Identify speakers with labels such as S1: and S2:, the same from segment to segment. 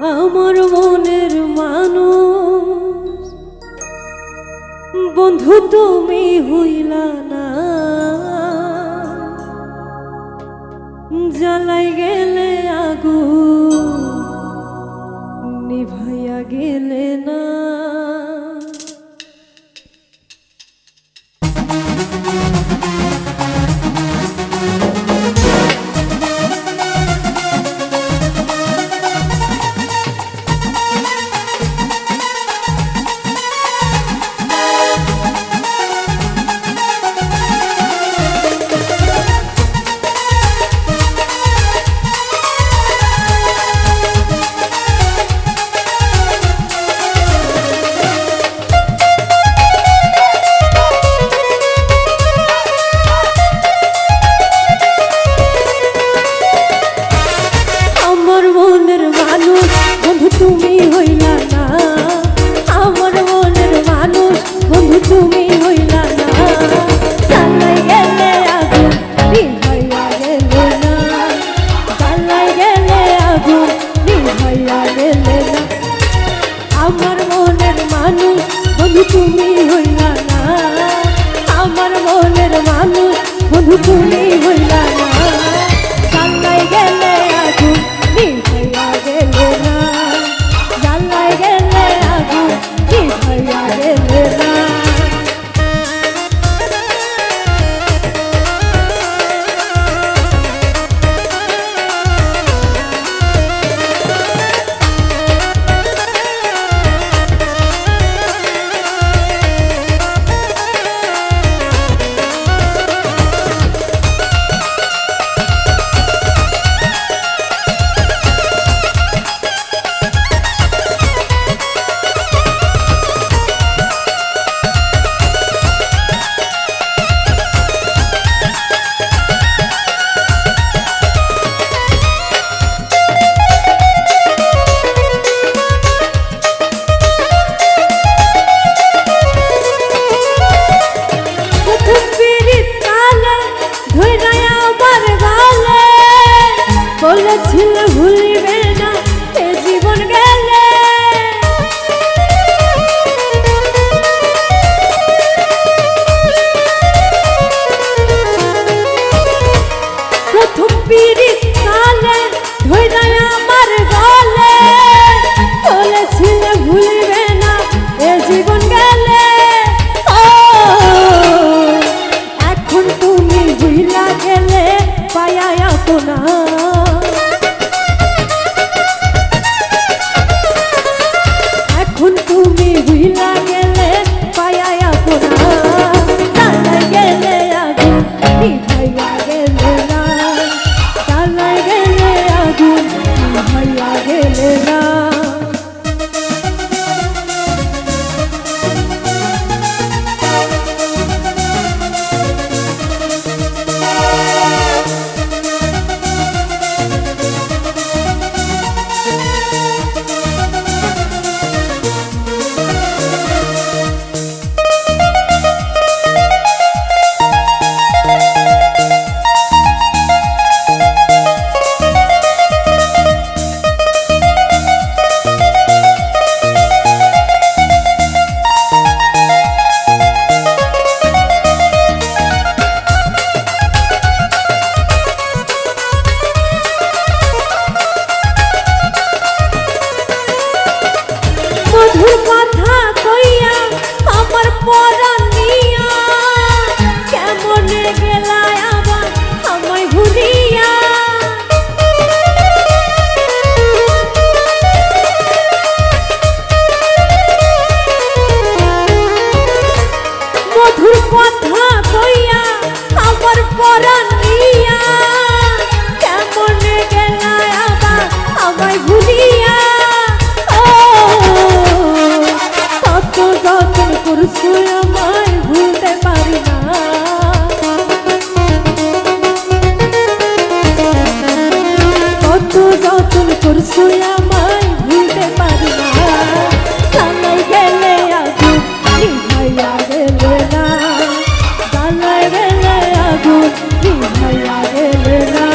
S1: আমার মনের মানুষ বন্ধু তুমি হইলা না, জ্বালাই গেলে আগুন নিভাইয়া গেলে না। তুমি হইলা না, আমার মনের মানুষ বন্ধু তুমি হইলা না, জ্বালাই গেলে আগুন নিভাইয়া গেলে না, জ্বালাই গেলে আগুন নিভাইয়া গেলে না। আমার মনের মানুষ বন্ধু তুমি হইলা না, আমার মনের মানুষ বন্ধু তুমি হইলা না, জ্বালাই গেলে আগুন নিভাইয়া গেলে না, জ্বালাই গেলে আগুন নিভাইয়া গেলে না। বলেছিলে ভুলিবে না এ জীবন গেলে, প্রথম পিরিত কালে ধইরাই আমার গলে, বলেছিলে ভুলিবে না এ জীবন গেলে। ও এখন তুমি ভুইলা গেলে পায়া আপনা, এখন তুমি ভুইলা গেলে পায়া আপনা, জ্বালাই গেলে আগুন নিভাইয়া গেলে না, জ্বালাই গেলে আগুন নিভাইয়া গেলে না। মধুর কথা কইয়া আমার পরাণ নিয়া, কেমনে গেলায় আবার আমায় ভুলিয়া, মধুর কথা কইয়া আমার পরাণ নিয়া, কেমনে গেলায় আবার আমায় ভুলিয়া। কত যতন করছো আমায় ভুলতে পারি না, কত যতন করছো আমায় ভুলতে পারি না, জ্বালাই গেলে আগুন নিভাইয়া গেলে না, জ্বালাই গেলে আগুন নিভাইয়া গেলে না।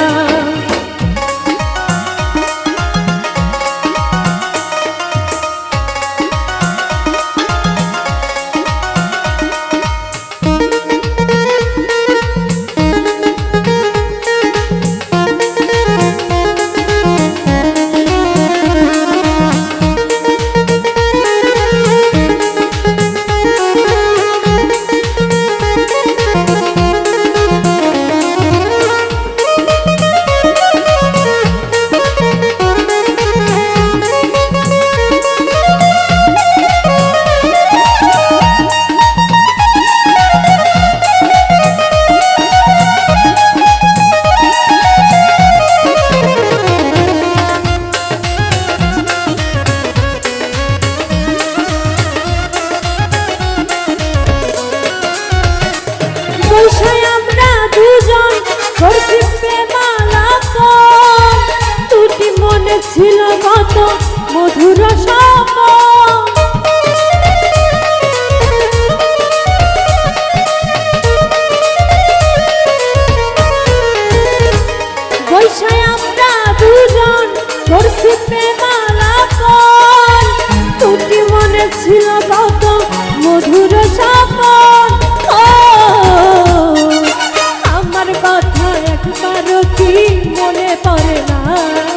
S1: পড়ে না